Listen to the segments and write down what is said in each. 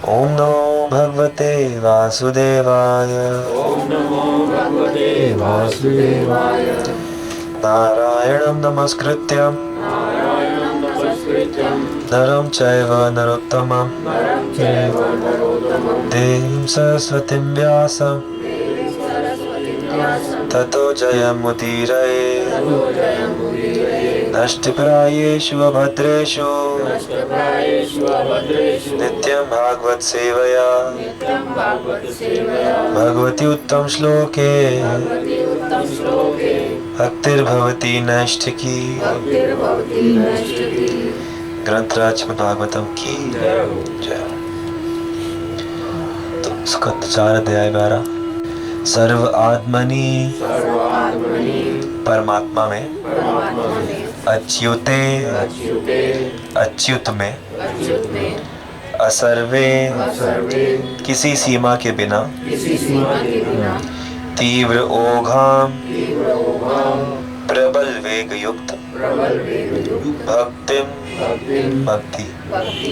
ओम नमो भगवते वासुदेवाय। ओम नमो भगवते वासुदेवाय। नारायणं नमस्कृत्यं नारायणं नमस्कृत्यं नरं चैव नरोत्तमं नरं चैव नरोत्तमं देवीं सरस्वतीं व्यासं देवीं सरस्वतीं व्यासं ततो जयमुदीरये। ततो जयमुदीरये। नष्टप्रायेषु अभद्रेषु नष्टप्रायेषु अभद्रेषु नित्यं भागवत सेवया नित्यं भागवत सेवया भगवति उत्तम श्लोके भगवति उत्तम श्लोके भक्तिर्भवति नैष्ठिकी। भक्तिर्भवति नैष्ठिकी। ग्रंथराज श्रीमद् भागवतम की जय हो। जय। तो स्कंद 4 अध्याय 12। सर्व आत्मनि सर्वात्मनि परमात्मा में, परमात्मा में, अच्युते अच्युते अच्युत में, अच्युत में, असर्वे सर्वे किसी सीमा के बिना, किसी सीमा के बिना, तीव्र ओघाम तीव्र ओघाम प्रबल वेग युक्त प्रबल वेग युक्त भक्तिम भक्तिं भक्ति भक्ति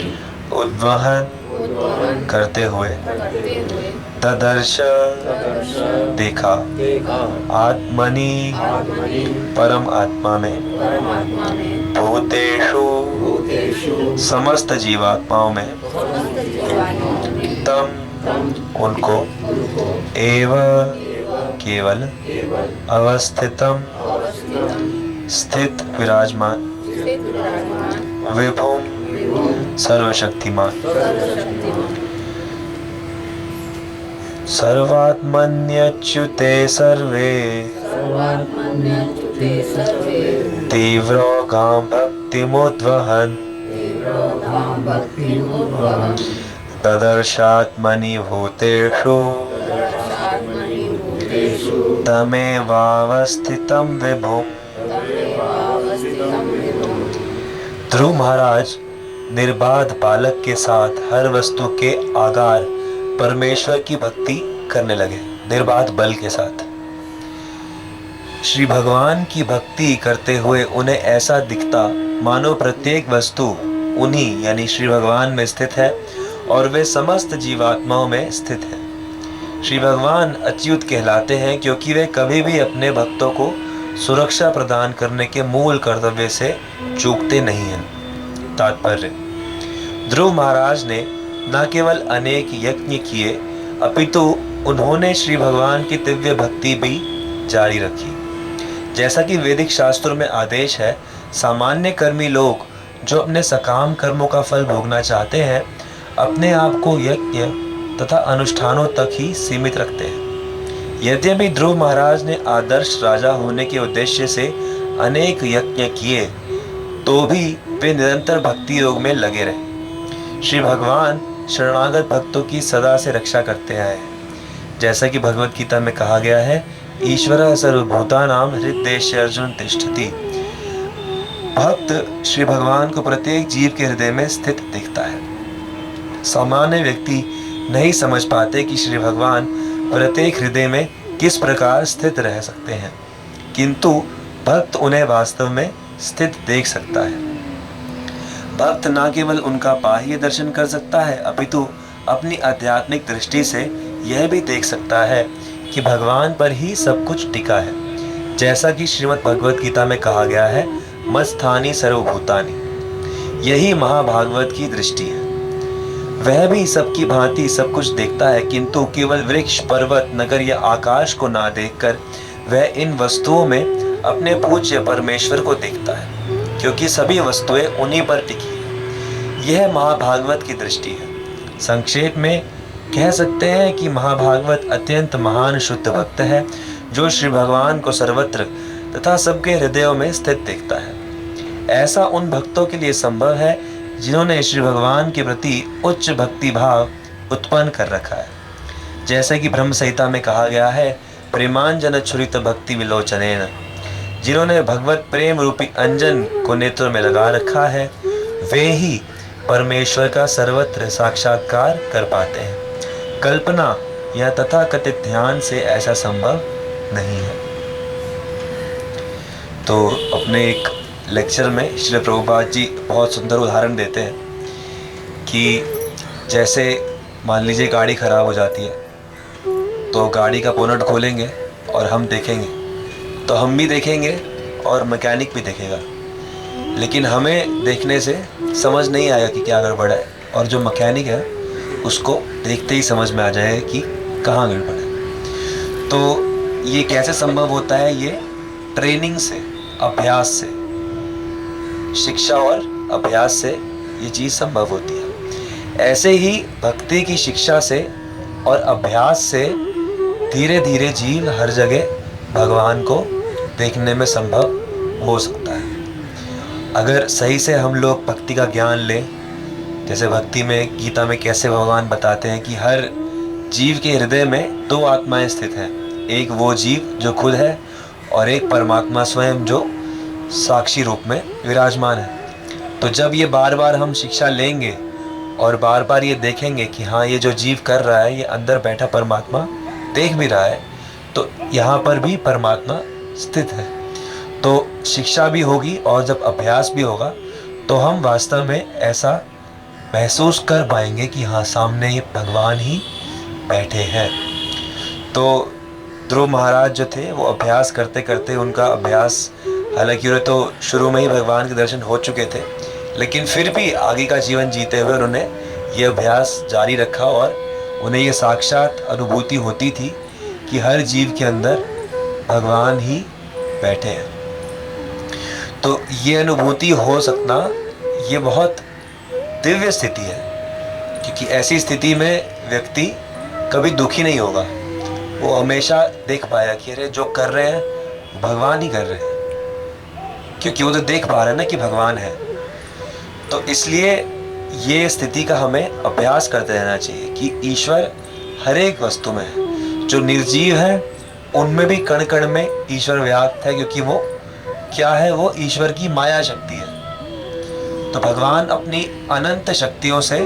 उद्वहन उद्वहन करते हुए करते हुए तदर्श तदर्श देखा देखा आत्मनि आत्मनि परम आत्मा में, परमात्मा में, भूतेषु भूतेषु समस्त जीवात्माओं में, समस्त जीवात्माओं में, तम तम उनको उनको एव केवल केवल अवस्थितम अवस्थितं स्थित विराजमान स्थित विराजमान विभुम विभुं सर्वशक्तिमान सर्वशक्तिमान सर्वात्मन्यच्युते सर्वे सर्वात्मन्यच्युते सर्वे तीव्रोगां भक्तिमुद्वहन् तीव्रोगां भक्तिमुद्वहन् तदर्शात्मनि भूतेषु तदर्शात्मनि भूतेषु तमेवावस्थितं विभुम्। तमेवावस्थितं विभुम्। ध्रुव महाराज निर्बाध बालक के साथ हर वस्तु के आगार परमेश्वर की भक्ति करने लगे, निर्बाध बल के साथ। श्री भगवान की भक्ति करते हुए उन्हें ऐसा दिखता मानो प्रत्येक वस्तु उन्हीं यानी श्री भगवान में स्थित है और वे समस्त जीवात्माओं में स्थित है। श्री भगवान अच्युत कहलाते हैं क्योंकि वे कभी भी अपने भक्तों को सुरक्षा प्रदान करने के मूल कर्तव्य से चूकते नहीं हैं। तात्पर्य, ध्रुव महाराज ने न केवल अनेक यज्ञ किए अपितु उन्होंने श्री भगवान की दिव्य भक्ति भी जारी रखी। जैसा कि वैदिक शास्त्रों में आदेश है, सामान्य कर्मी लोग जो अपने सकाम कर्मों का फल भोगना चाहते हैं अपने आप को यज्ञ तथा अनुष्ठानों तक ही सीमित रखते हैं। यद्यपि ध्रुव महाराज ने आदर्श राजा होने के उद्देश्य से अनेक यज्ञ किए तो भी वे निरंतर भक्ति योग में लगे रहे। श्री भगवान शरणागत भक्तों की सदा से रक्षा करते आए हैं। जैसा कि भगवत गीता में कहा गया है, ईश्वरः सर्वभूतानां हृद्देशे अर्जुन तिष्ठति। भक्त श्री भगवान को प्रत्येक जीव के हृदय में स्थित दिखता है। सामान्य व्यक्ति नहीं समझ पाते कि श्री भगवान प्रत्येक हृदय में किस प्रकार स्थित रह सकते हैं, किंतु भक्त उन्हें वास्तव में स्थित देख सकता है। भक्त न केवल उनका बाह्य दर्शन कर सकता है अपितु अपनी आध्यात्मिक दृष्टि से यह भी देख सकता है कि भगवान पर ही सब कुछ टिका है। जैसा कि श्रीमद् भगवत गीता में कहा गया है, मत्स्थानि सर्वभूतानि। यही महाभागवत की दृष्टि है। वह भी सबकी भांति सब कुछ देखता है, किंतु केवल वृक्ष, पर्वत, नगर या आकाश को ना देखकर वह इन वस्तुओं में अपने पूज्य परमेश्वर को देखता है, क्योंकि सभी वस्तुएं उन्हीं पर टिकी है। यह महाभागवत की दृष्टि है। संक्षेप में कह सकते हैं कि महाभागवत अत्यंत महान शुद्ध भक्त है जो श्री भगवान को सर्वत्र तथा सबके हृदयों में स्थित देखता है। ऐसा उन भक्तों के लिए संभव है जिन्होंने श्री भगवान के प्रति उच्च भक्ति भाव उत्पन्न कर रखा है। जैसे कि ब्रह्म संहिता में कहा गया है, प्रेमांजन छुरित भक्ति विलोचनेन। जिन्होंने भगवत प्रेम रूपी अंजन को नेत्रों में लगा रखा है वे ही परमेश्वर का सर्वत्र साक्षात्कार कर पाते हैं। कल्पना या तथाकथित ध्यान से ऐसा संभव नहीं है। तो अपने एक लेक्चर में श्री प्रभुपाद जी बहुत सुंदर उदाहरण देते हैं कि जैसे मान लीजिए गाड़ी ख़राब हो जाती है, तो गाड़ी का बोनट खोलेंगे और हम देखेंगे, तो हम भी देखेंगे और मैकेनिक भी देखेगा, लेकिन हमें देखने से समझ नहीं आएगा कि क्या गड़बड़ है, और जो मैकेनिक है उसको देखते ही समझ में आ जाएगा कि कहाँ गड़बड़ है। तो ये कैसे संभव होता है? ये ट्रेनिंग से, अभ्यास से, शिक्षा और अभ्यास से ये चीज़ संभव होती है। ऐसे ही भक्ति की शिक्षा से और अभ्यास से धीरे धीरे जीव हर जगह भगवान को देखने में संभव हो सकता है। अगर सही से हम लोग भक्ति का ज्ञान लें, जैसे भक्ति में, गीता में कैसे भगवान बताते हैं कि हर जीव के हृदय में दो आत्माएं स्थित हैं, एक वो जीव जो खुद है और एक परमात्मा स्वयं जो साक्षी रूप में विराजमान है। तो जब ये बार बार हम शिक्षा लेंगे और बार बार ये देखेंगे कि हाँ, ये जो जीव कर रहा है ये अंदर बैठा परमात्मा देख भी रहा है, तो यहाँ पर भी परमात्मा स्थित है। तो शिक्षा भी होगी और जब अभ्यास भी होगा तो हम वास्तव में ऐसा महसूस कर पाएंगे कि हाँ, सामने ये भगवान ही बैठे हैं। तो ध्रुव महाराज जो थे वो अभ्यास करते करते, उनका अभ्यास, हालांकि उन्हें तो शुरू में ही भगवान के दर्शन हो चुके थे, लेकिन फिर भी आगे का जीवन जीते हुए उन्होंने ये अभ्यास जारी रखा और उन्हें ये साक्षात अनुभूति होती थी कि हर जीव के अंदर भगवान ही बैठे हैं। तो ये अनुभूति हो सकना ये बहुत दिव्य स्थिति है, क्योंकि ऐसी स्थिति में व्यक्ति कभी दुखी नहीं होगा। वो हमेशा देख पाया कि अरे जो कर रहे हैं भगवान ही कर रहे हैं, क्योंकि वो तो देख पा रहे हैं ना कि भगवान है। तो इसलिए ये स्थिति का हमें अभ्यास करते रहना चाहिए कि ईश्वर हर एक वस्तु में है। जो निर्जीव है उनमें भी कण कण में ईश्वर व्याप्त है, क्योंकि वो क्या है? वो ईश्वर की माया शक्ति है। तो भगवान अपनी अनंत शक्तियों से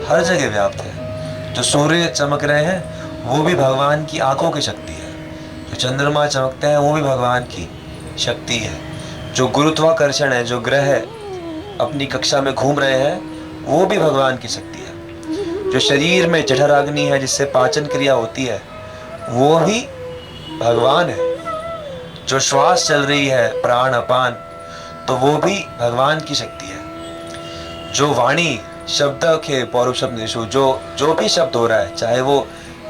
हर जगह व्याप्त है। जो सूर्य चमक रहे हैं वो भी भगवान की आंखों की शक्ति है, जो चंद्रमा चमकते हैं वो भी भगवान की शक्ति है, जो गुरुत्वाकर्षण है, जो ग्रह अपनी कक्षा में घूम रहे हैं वो भी भगवान की शक्ति है, जो शरीर में जठराग्नि है जिससे पाचन क्रिया होती है वो भी भगवान है, जो श्वास चल रही है, प्राण अपान, तो वो भी भगवान की शक्ति है। जो वाणी, शब्द के पौरुषपनिषु, जो भी शब्द हो रहा है, चाहे वो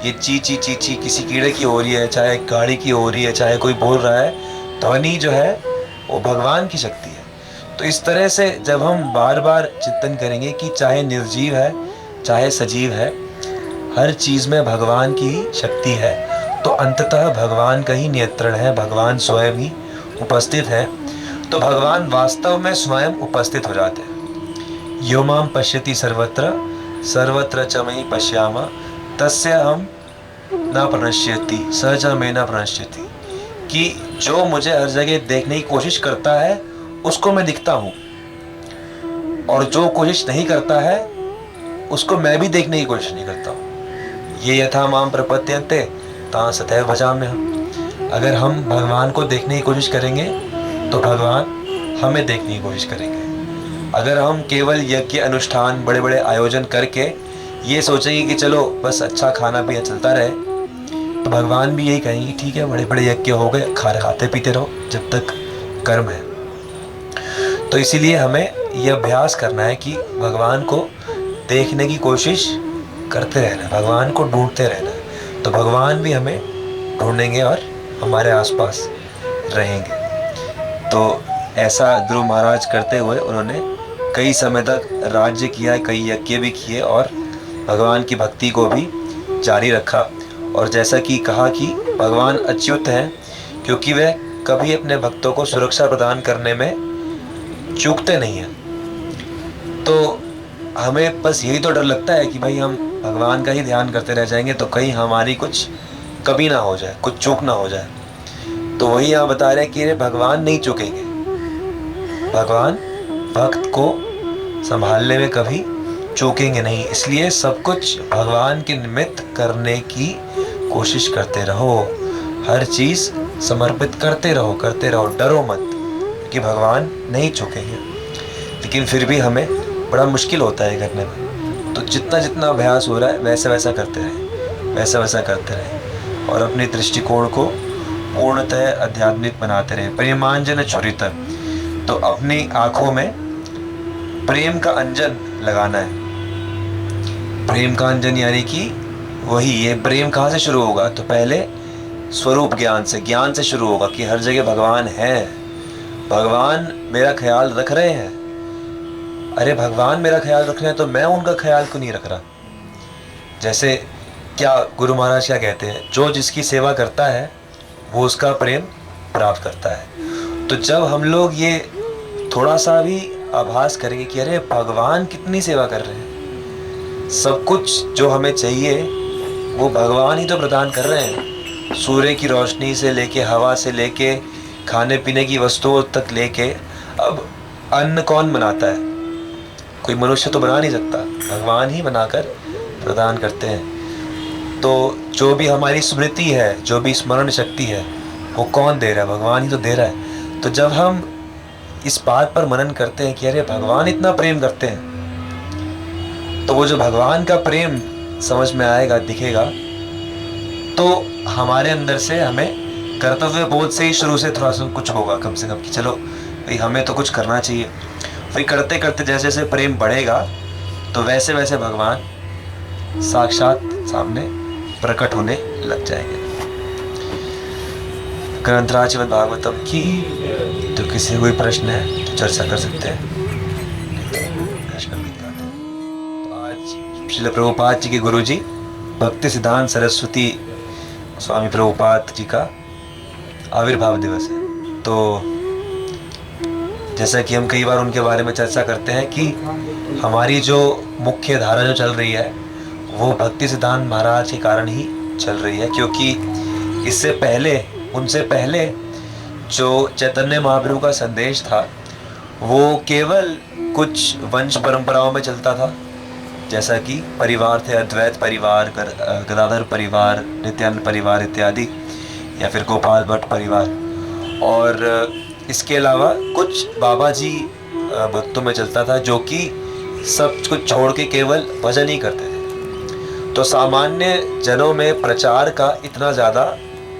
ये ची किसी कीड़े की हो रही है, चाहे गाड़ी की हो रही है, चाहे कोई बोल रहा है, ध्वनि जो है वो भगवान की शक्ति है। तो इस तरह से जब हम बार बार चिंतन करेंगे कि चाहे निर्जीव है चाहे सजीव है, हर चीज़ में भगवान की ही शक्ति है, तो अंततः भगवान का ही नियंत्रण है, भगवान स्वयं ही उपस्थित है। तो भगवान वास्तव में स्वयं उपस्थित हो जाते हैं। यो माम पश्यति सर्वत्र सर्वत्र च मयि पश्यामा तस्य हम न प्रणश्यति स च मे न प्रणश्यति, कि जो मुझे हर जगह देखने की कोशिश करता है उसको मैं दिखता हूँ, और जो कोशिश नहीं करता है उसको मैं भी देखने की कोशिश नहीं करता हूँ। ये यथा माम प्रपद्यन्ते तां सदैव भजाम्यहम्। अगर हम भगवान को देखने की कोशिश करेंगे तो भगवान हमें देखने की कोशिश करेंगे। अगर हम केवल यज्ञ अनुष्ठान, बड़े बड़े आयोजन करके ये सोचेंगे कि चलो बस अच्छा खाना पीना चलता रहे, तो भगवान भी यही कहेंगे ठीक है, बड़े बड़े यज्ञ हो गए, खाते पीते रहो जब तक कर्म है। तो इसीलिए हमें यह अभ्यास करना है कि भगवान को देखने की कोशिश करते रहना, भगवान को ढूंढते रहना, तो भगवान भी हमें ढूंढेंगे और हमारे आसपास रहेंगे। तो ऐसा ध्रुव महाराज करते हुए उन्होंने कई समय तक राज्य किया, कई यज्ञ भी किए और भगवान की भक्ति को भी जारी रखा। और जैसा कि कहा कि भगवान अच्युत हैं, क्योंकि वह कभी अपने भक्तों को सुरक्षा प्रदान करने में चूकते नहीं हैं। तो हमें बस यही तो डर लगता है कि भाई हम भगवान का ही ध्यान करते रह जाएंगे तो कहीं हमारी कुछ कमी ना हो जाए, कुछ चूक ना हो जाए। तो वही यहाँ बता रहे हैं कि भगवान नहीं चूकेंगे, भगवान भक्त को संभालने में कभी चूकेंगे नहीं। इसलिए सब कुछ भगवान के निमित्त करने की कोशिश करते रहो, हर चीज़ समर्पित करते रहो, डरो मत, कि भगवान नहीं चूकेंगे। लेकिन फिर भी हमें बड़ा मुश्किल होता है करने में, तो जितना जितना अभ्यास हो रहा है वैसा वैसा करते रहें, वैसा वैसा करते रहें और अपने दृष्टिकोण को पूर्णतः आध्यात्मिक बनाते रहें। प्रेमांजन छुरित, तो अपनी आंखों में प्रेम का अंजन लगाना है। प्रेम का अंजन यानी कि वही, ये प्रेम कहाँ से शुरू होगा? तो पहले स्वरूप ज्ञान से शुरू होगा कि हर जगह भगवान है, भगवान मेरा ख्याल रख रहे हैं। अरे भगवान मेरा ख्याल रख रहे हैं तो मैं उनका ख्याल क्यों नहीं रख रहा? जैसे क्या गुरु महाराज क्या कहते हैं, जो जिसकी सेवा करता है वो उसका प्रेम प्राप्त करता है। तो जब हम लोग ये थोड़ा सा भी आभास करेंगे कि अरे भगवान कितनी सेवा कर रहे हैं, सब कुछ जो हमें चाहिए वो भगवान ही तो प्रदान कर रहे हैं। सूर्य की रोशनी से लेके, हवा से लेके, खाने पीने की वस्तुओं तक लेके, अब अन्न कौन बनाता है? कोई मनुष्य तो बना नहीं सकता, भगवान ही बनाकर प्रदान करते हैं। तो जो भी हमारी स्मृति है, जो भी स्मरण शक्ति है, वो कौन दे रहा है? भगवान ही तो दे रहा है। तो जब हम इस बात पर मनन करते हैं कि अरे भगवान इतना प्रेम करते हैं, तो वो जो भगवान का प्रेम समझ में आएगा, दिखेगा, तो हमारे अंदर से हमें कर्तव्य बोध से ही शुरू से थोड़ा सा कुछ होगा कम से कम कि चलो भाई हमें तो कुछ करना चाहिए। फिर करते करते जैसे जैसे प्रेम बढ़ेगा तो वैसे वैसे भगवान साक्षात सामने प्रकट होने लग जाएंगे। ग्रंथराज श्रीमद् भागवतम की। तो किसी कोई प्रश्न है तो चर्चा कर सकते हैं। तो आज श्रील प्रभुपाद जी के गुरु जी भक्ति सिद्धांत सरस्वती स्वामी प्रभुपाद जी का आविर्भाव दिवस है। तो जैसा कि हम कई बार उनके बारे में चर्चा करते हैं कि हमारी जो मुख्य धारा जो चल रही है वो भक्ति सिद्धांत महाराज के कारण ही चल रही है, क्योंकि इससे पहले, उनसे पहले जो चैतन्य महाप्रभु का संदेश था वो केवल कुछ वंश परंपराओं में चलता था, जैसा कि परिवार थे, अद्वैत परिवार, गदाधर परिवार, नित्यानंद परिवार इत्यादि, या फिर गोपाल भट्ट परिवार। और इसके अलावा कुछ बाबा जी भक्तों में चलता था जो कि सब कुछ छोड़ के केवल भजन ही करते थे। तो सामान्य जनों में प्रचार का इतना ज़्यादा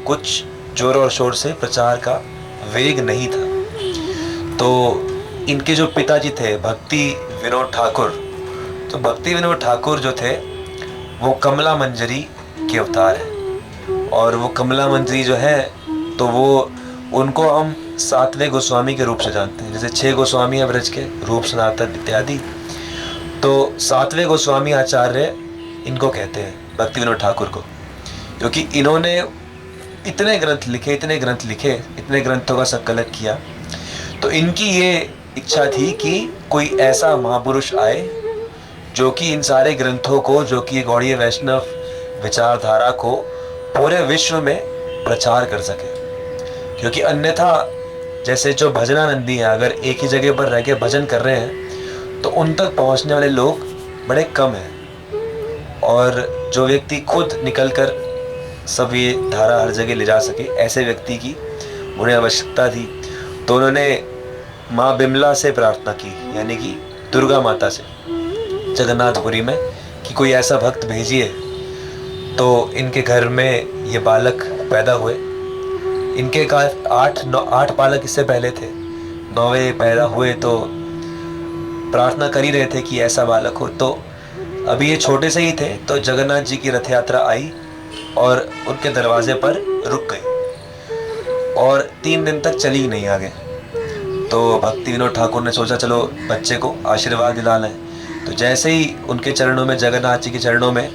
कुछ जोर और शोर से प्रचार का वेग नहीं था। तो इनके जो पिताजी थे भक्ति विनोद ठाकुर, तो भक्ति विनोद ठाकुर जो थे वो कमला मंजरी के अवतार हैं। और वो कमला मंजरी जो है तो वो उनको हम 7वें गोस्वामी के रूप से जानते हैं। जैसे 6 गोस्वामी है ब्रज के, रूप, सनातन इत्यादि, तो 7वें गोस्वामी आचार्य इनको कहते हैं, भक्ति विनोद ठाकुर को, क्योंकि इन्होंने इतने ग्रंथ लिखे, इतने ग्रंथों का संकलन किया। तो इनकी ये इच्छा थी कि कोई ऐसा महापुरुष आए जो कि इन सारे ग्रंथों को, जो कि गौड़ीय वैष्णव विचारधारा को पूरे विश्व में प्रचार कर सके। क्योंकि अन्यथा जैसे जो भजनानंदी हैं, अगर एक ही जगह पर रह के भजन कर रहे हैं तो उन तक पहुंचने वाले लोग बड़े कम हैं। और जो व्यक्ति खुद निकलकर सब ये धारा हर जगह ले जा सके, ऐसे व्यक्ति की उन्हें आवश्यकता थी। तो उन्होंने माँ बिमला से प्रार्थना की, यानी कि दुर्गा माता से जगन्नाथपुरी में, कि कोई ऐसा भक्त भेजिए। तो इनके घर में ये बालक पैदा हुए। इनके का 8 बालक इससे पहले थे, 9वें पैदा हुए तो प्रार्थना कर ही रहे थे कि ऐसा बालक हो। तो अभी ये छोटे से ही थे तो जगन्नाथ जी की रथ यात्रा आई और उनके दरवाजे पर रुक गई और 3 दिन तक चली ही नहीं आगे। तो भक्ति विनोद ठाकुर ने सोचा चलो बच्चे को आशीर्वाद दिला लें। तो जैसे ही उनके चरणों में, जगन्नाथ जी के चरणों में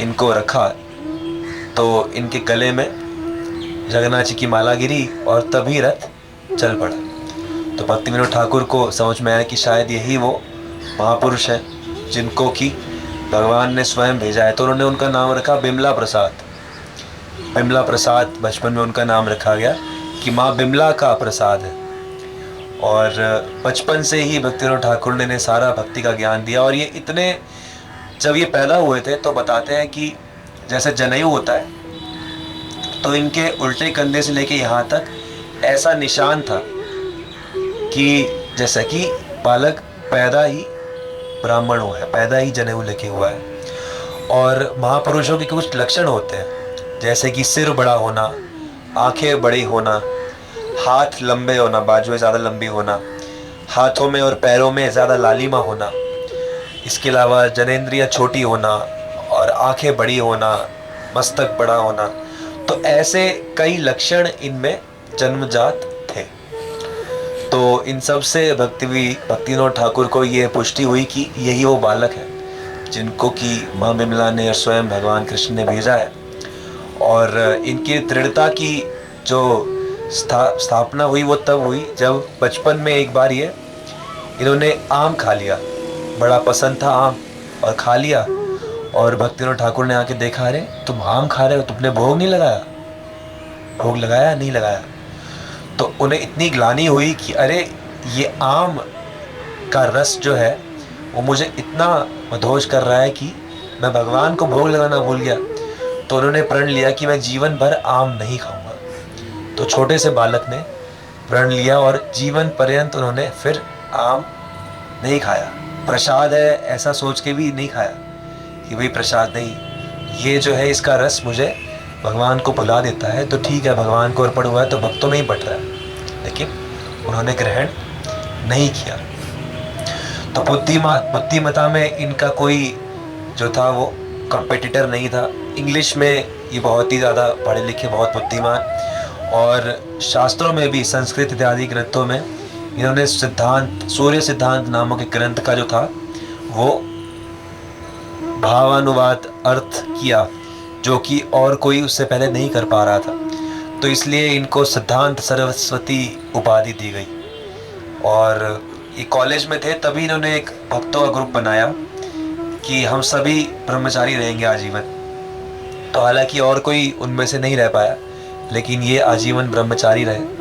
इनको रखा तो इनके गले में जगन्नाथ जी की माला गिरी और तभी रथ चल पड़ा। तो भक्ति विनोद ठाकुर को समझ में आया कि शायद यही वो महापुरुष हैं जिनको कि भगवान ने स्वयं भेजा है। तो उन्होंने उनका नाम रखा बिमला प्रसाद। बिमला प्रसाद बचपन में उनका नाम रखा गया कि माँ बिमला का प्रसाद है। और बचपन से ही भक्ति विनोद ठाकुर ने सारा भक्ति का ज्ञान दिया। और ये इतने, जब ये पैदा हुए थे तो बताते हैं कि जैसे जनेऊ होता है तो इनके उल्टे कंधे से लेके यहाँ तक ऐसा निशान था कि जैसा कि बालक पैदा ही ब्राह्मण हुआ है, पैदा ही जनेऊ लेके हुआ है। और महापुरुषों के कुछ लक्षण होते हैं, जैसे कि सिर बड़ा होना, आंखें बड़ी होना, हाथ लंबे होना, बाजुएं ज़्यादा लंबी होना, हाथों में और पैरों में ज़्यादा लालिमा होना, इसके अलावा जनेंद्रियां छोटी होना और आंखें बड़ी होना, मस्तक बड़ा होना। तो ऐसे कई लक्षण इनमें जन्मजात थे। तो इन सब से भक्तिविनोद ठाकुर को ये पुष्टि हुई कि यही वो बालक है जिनको कि माँ बिमला ने और स्वयं भगवान कृष्ण ने भेजा है। और इनकी दृढ़ता की जो स्थापना हुई वो तब हुई जब बचपन में एक बार ये इन्होंने आम खा लिया, बड़ा पसंद था आम, और खा लिया। और भक्तिविनोद ठाकुर ने आके देखा, अरे तुम आम खा रहे हो, तुमने भोग नहीं लगाया? भोग लगाया? नहीं लगाया। तो उन्हें इतनी ग्लानि हुई कि अरे ये आम का रस जो है वो मुझे इतना मदहोश कर रहा है कि मैं भगवान को भोग लगाना भूल गया। तो उन्होंने प्रण लिया कि मैं जीवन भर आम नहीं खाऊंगा। तो छोटे से बालक ने प्रण लिया और जीवन पर्यंत उन्होंने फिर आम नहीं खाया। प्रसाद है ऐसा सोच के भी नहीं खाया कि भाई प्रसाद नहीं, ये जो है इसका रस मुझे भगवान को भुला देता है, तो ठीक है भगवान को अर्पण हुआ है तो भक्तों में ही बट रहा है। लेकिन उन्होंने ग्रहण नहीं किया। तो बुद्धिमता में इनका कोई जो था वो कॉम्पिटिटर नहीं था। इंग्लिश में ये बहुत ही ज़्यादा पढ़े लिखे, बहुत बुद्धिमान, और शास्त्रों में भी संस्कृत इत्यादि ग्रंथों में इन्होंने सिद्धांत, सूर्य सिद्धांत नामक एक ग्रंथ का जो था वो भावानुवाद अर्थ किया, जो कि और कोई उससे पहले नहीं कर पा रहा था। तो इसलिए इनको सिद्धांत सरस्वती उपाधि दी गई। और ये कॉलेज में थे तभी इन्होंने एक भक्तों का ग्रुप बनाया कि हम सभी ब्रह्मचारी रहेंगे आजीवन। तो हालांकि और कोई उनमें से नहीं रह पाया, लेकिन ये आजीवन ब्रह्मचारी रहे।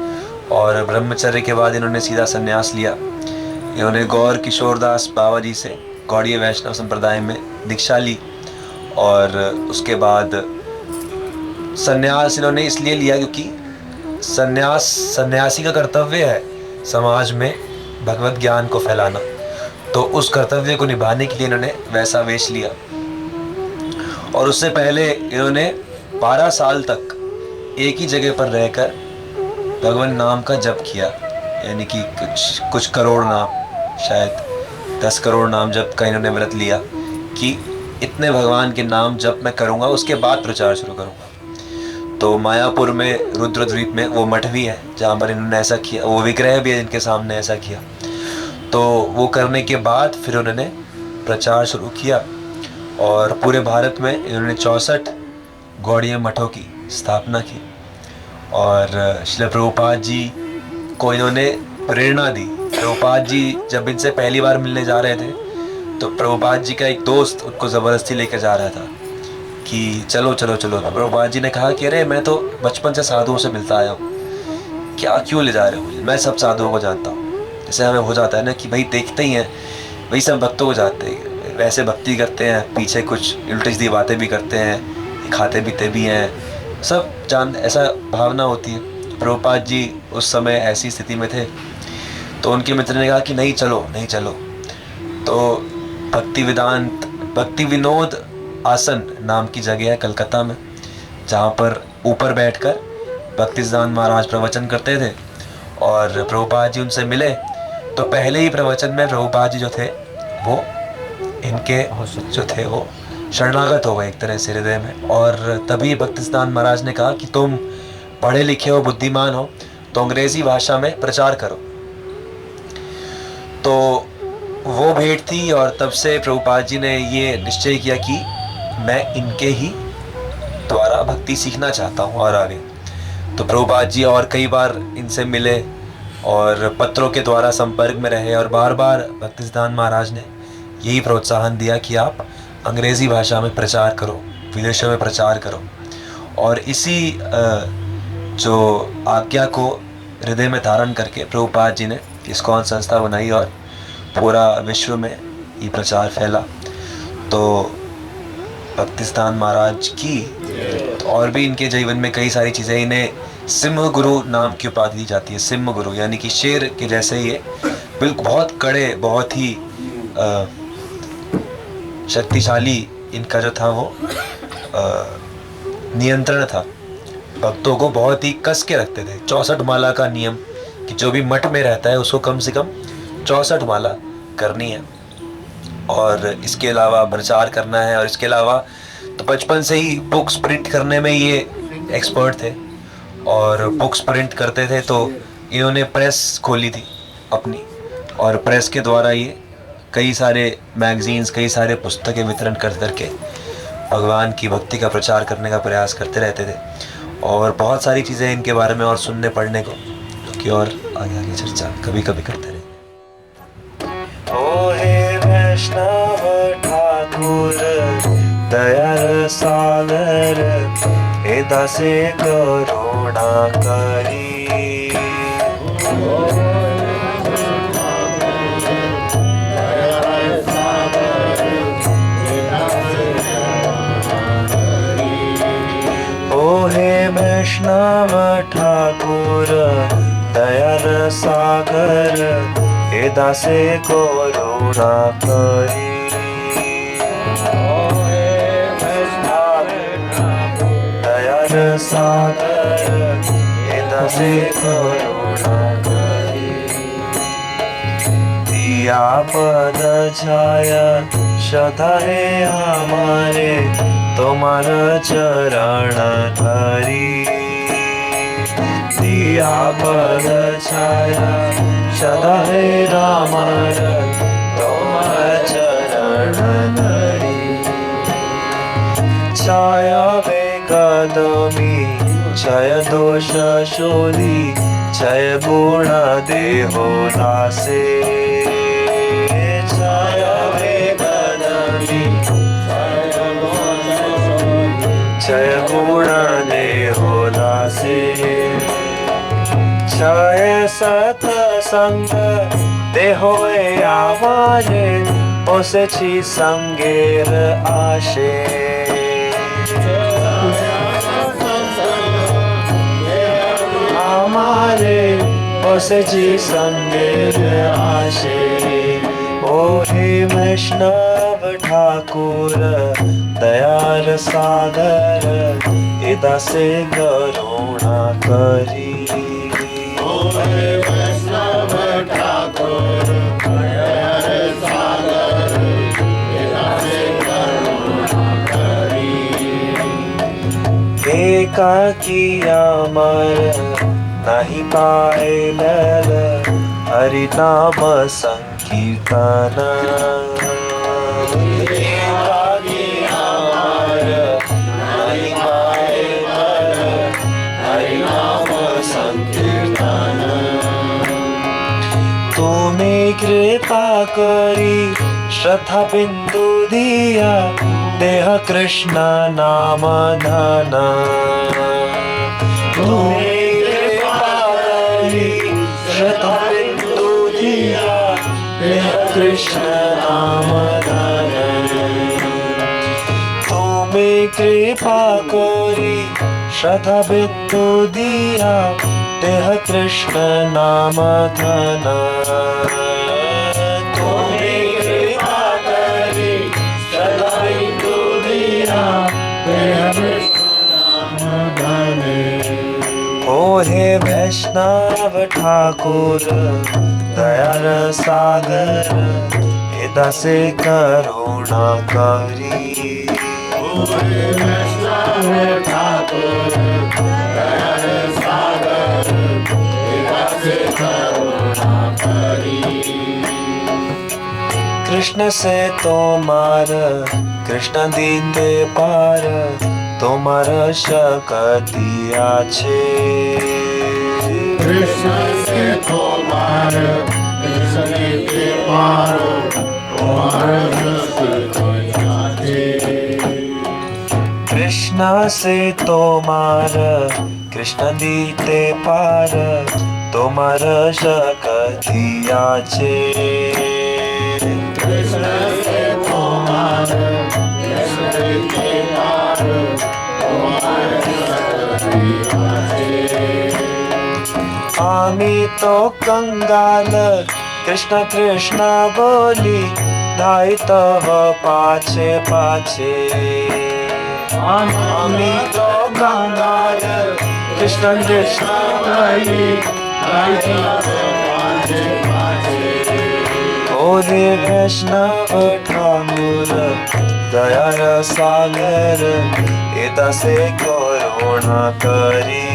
और ब्रह्मचर्य के बाद इन्होंने सीधा संन्यास लिया। इन्होंने गौर किशोरदास बाबा जी से गौड़ीय वैष्णव संप्रदाय में दीक्षा ली। और उसके बाद संन्यास इन्होंने इसलिए लिया क्योंकि सन्यासी का कर्तव्य है समाज में भगवत ज्ञान को फैलाना। तो उस कर्तव्य को निभाने के लिए इन्होंने वैसा वेश लिया। और उससे पहले इन्होंने 12 साल तक एक ही जगह पर रहकर भगवान नाम का जप किया, यानी कि कुछ करोड़ नाम, शायद 10 करोड़ नाम जप का इन्होंने व्रत लिया कि इतने भगवान के नाम जप मैं करूँगा, उसके बाद प्रचार शुरू करूँगा। तो मायापुर में रुद्रद्वीप में वो मठ भी है जहाँ पर इन्होंने ऐसा किया, वो विग्रह भी है जिनके सामने ऐसा किया। तो वो करने के बाद फिर उन्होंने प्रचार शुरू किया और पूरे भारत में इन्होंने 64 गौड़ीय मठों की स्थापना की। और श्रील प्रभुपाद जी को इन्होंने प्रेरणा दी। प्रभुपाद जी जब इनसे पहली बार मिलने जा रहे थे तो प्रभुपाद जी का एक दोस्त उनको ज़बरदस्ती लेकर जा रहा था कि चलो चलो चलो। प्रभुपाद जी ने कहा कि अरे मैं तो बचपन से साधुओं से मिलता आया हूँ, क्या क्यों ले जा रहे हो मुझे, मैं सब साधुओं को जानता हूँ। जैसे हमें हो जाता है ना कि भाई देखते ही हैं, वही सब भक्तों को जानते हैं, वैसे भक्ति करते हैं, पीछे कुछ उल्टी सीधी बातें भी करते हैं, खाते पीते भी हैं, सब जान, ऐसा भावना होती है। प्रभुपाद जी उस समय ऐसी स्थिति में थे। तो उनके मित्र ने कहा कि नहीं चलो नहीं चलो। तो भक्ति विनोद आसन नाम की जगह है कलकत्ता में, जहाँ पर ऊपर बैठकर भक्ति सिद्धांत महाराज प्रवचन करते थे। और प्रभुपाद जी उनसे मिले तो पहले ही प्रवचन में प्रभुपाद जी जो थे वो इनके जो थे वो शरणागत हो गए एक तरह से हृदय में। और तभी भक्ति सिद्धांत महाराज ने कहा कि तुम पढ़े लिखे हो, बुद्धिमान हो, तो अंग्रेजी भाषा में प्रचार करो। तो वो भेंट थी और तब से प्रभुपाद जी ने ये निश्चय किया कि मैं इनके ही द्वारा भक्ति सीखना चाहता हूँ और आगे। तो प्रभुपाद जी और कई बार इनसे मिले और पत्रों के द्वारा संपर्क में रहे और बार बार भक्ति सिद्धांत महाराज ने यही प्रोत्साहन दिया कि आप अंग्रेज़ी भाषा में प्रचार करो, विदेशों में प्रचार करो। और इसी जो आज्ञा को हृदय में धारण करके प्रभुपाद जी ने इस्कॉन संस्था बनाई और पूरा विश्व में ये प्रचार फैला। तो भक्ति सिद्धांत महाराज की तो और भी इनके जीवन में कई सारी चीज़ें, इन्हें सिंह गुरु नाम की उपाधि दी जाती है। सिंह गुरु यानी कि शेर के जैसे ये बिल्कुल बहुत कड़े, बहुत ही शक्तिशाली इनका जो था वो नियंत्रण था। भक्तों को बहुत ही कस के रखते थे। 64 माला का नियम कि जो भी मठ में रहता है उसको कम से कम 64 माला करनी है, और इसके अलावा प्रचार करना है। और इसके अलावा तो बचपन से ही बुक्स प्रिंट करने में ये एक्सपर्ट थे, और बुक्स प्रिंट करते थे। तो इन्होंने प्रेस खोली थी अपनी, और प्रेस के द्वारा ये कई सारे मैगजीन्स, कई सारे पुस्तकें वितरण कर करके भगवान की भक्ति का प्रचार करने का प्रयास करते रहते थे। और बहुत सारी चीज़ें इनके बारे में और सुनने पढ़ने को, क्योंकि और आगे आगे चर्चा कभी कभी करते रहे। ओ हे वैष्णव ठाकुर दयाल सागर, हे दासे करुणा करी। ओ हे वैष्णव ठाकुर दयाल सागर, हे दासे करुणा करी। दयाल सागर, हे दासे करुणा करी। दिया पद छाया सदा है हमारे, तुम्हारा चरण धरी। दिया पद छाया सदा है हमारा, तुम्हारा चरण धरी। छाया वे कदमी क्षय दोष शोधी, क्षय गुण देहो दासे। छाया वे कदमी क्षय गुण देहो दासे। क्षय सतसंग देहो आवाजे, ओसे छी संगेर आशे। हमारे ओसे छी संगेर आशे। ओ हे वैष्णव ठाकुर दयाल सागर, हे दासे करुणा करी। ओ हे वैष्णव ठाकुर दयाल सागर, हे दासे करुणा करी। एकाकी अमर नहीं पाए लल, हरि नाम संकीर्तन। एकाकी अमर नहीं पाए लल, हरि नाम संकीर्तन। तुम्हें कृपा करी श्रद्धा बिंदु दिया, देह कृष्ण नाम धन। तुम्हें कृपा करी श्रद्धा बिंदु दिया, देह कृष्ण नाम धन। तुम्हें कृपा करी श्रद्धा बिंदु दिया, देह कृष्ण नाम धन। तुम्हें कृपा करी श्रद्धा बिंदु दिया, देह कृष्ण नाम धन। ओ हे वैष्णव ठाकुर दयाल सागर, हे दासे करुणा करी। ओ हे वैष्णव ठाकुर दयाल सागर, हे दासे करुणा करी। कृष्ण से तोमार कृष्ण दीते पार, तोमार शक्ति आछे। कृष्ण से तोमार कृष्ण दीते पार, तोमार शक्ति आछे। कृष्ण से तोमार कृष्ण दीते पार, तोमार शक्ति आछे। कृष्ण से तोमार कृष्ण दीते पार, तोमार शक्ति आछे। आमी तो कंगाल कृष्ण कृष्ण बोली, धाई तव पाछे पाछे आमी तो गंगार कृष्ण कृष्ण ओरे वैष्णव ठाकुर दया सागर एदा से करुणा करी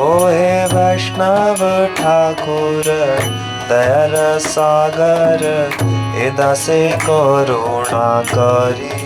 ओहे वैष्णव ठाकुर दया सागर एदा से करुणा करी